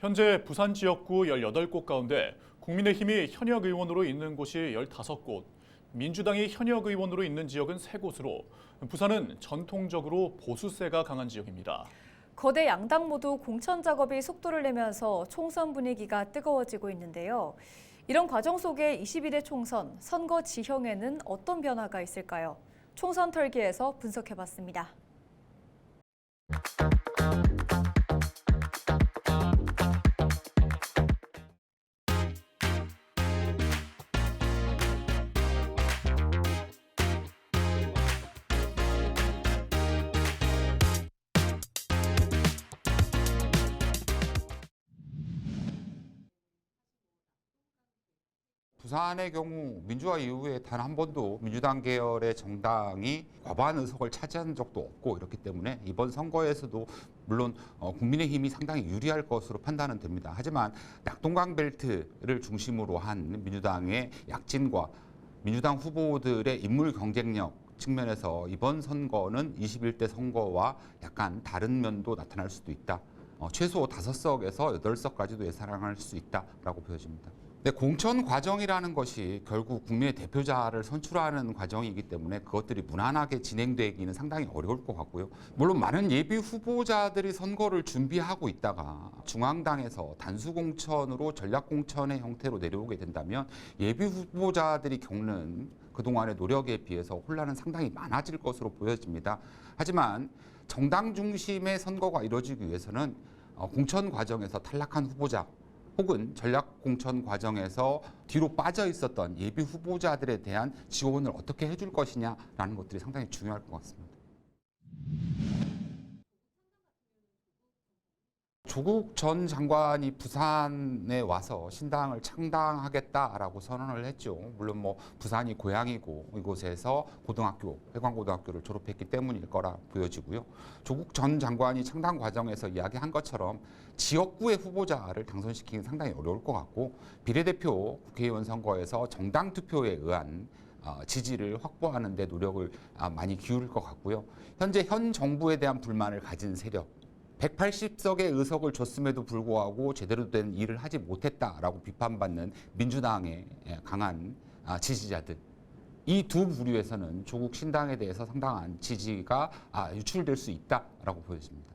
현재 부산 지역구 18곳 가운데 국민의힘이 현역 의원으로 있는 곳이 15곳, 민주당이 현역 의원으로 있는 지역은 3곳으로 부산은 전통적으로 보수세가 강한 지역입니다. 거대 양당 모두 공천 작업이 속도를 내면서 총선 분위기가 뜨거워지고 있는데요. 이런 과정 속에 21대 총선, 선거 지형에는 어떤 변화가 있을까요? 총선 털기에서 분석해봤습니다. 부산의 경우 민주화 이후에 단 한 번도 민주당 계열의 정당이 과반 의석을 차지한 적도 없고 이렇기 때문에 이번 선거에서도 물론 국민의힘이 상당히 유리할 것으로 판단은 됩니다. 하지만 낙동강 벨트를 중심으로 한 민주당의 약진과 민주당 후보들의 인물 경쟁력 측면에서 이번 선거는 21대 선거와 약간 다른 면도 나타날 수도 있다. 최소 5석에서 8석까지도 예상할 수 있다라고 보여집니다. 네, 공천 과정이라는 것이 결국 국민의 대표자를 선출하는 과정이기 때문에 그것들이 무난하게 진행되기는 상당히 어려울 것 같고요. 물론 많은 예비 후보자들이 선거를 준비하고 있다가 중앙당에서 단수 공천으로 전략 공천의 형태로 내려오게 된다면 예비 후보자들이 겪는 그동안의 노력에 비해서 혼란은 상당히 많아질 것으로 보여집니다. 하지만 정당 중심의 선거가 이루어지기 위해서는 공천 과정에서 탈락한 후보자 혹은 전략 공천 과정에서 뒤로 빠져 있었던 예비 후보자들에 대한 지원을 어떻게 해줄 것이냐라는 것들이 상당히 중요할 것 같습니다. 조국 전 장관이 부산에 와서 신당을 창당하겠다라고 선언을 했죠. 물론 뭐 부산이 고향이고 이곳에서 고등학교, 회관고등학교를 졸업했기 때문일 거라 보여지고요. 조국 전 장관이 창당 과정에서 이야기한 것처럼 지역구의 후보자를 당선시키기는 상당히 어려울 것 같고 비례대표 국회의원 선거에서 정당 투표에 의한 지지를 확보하는 데 노력을 많이 기울일 것 같고요. 현재 현 정부에 대한 불만을 가진 세력 180석의 의석을 줬음에도 불구하고 제대로 된 일을 하지 못했다라고 비판받는 민주당의 강한 지지자들. 이 두 부류에서는 조국 신당에 대해서 상당한 지지가 유출될 수 있다라고 보여집니다.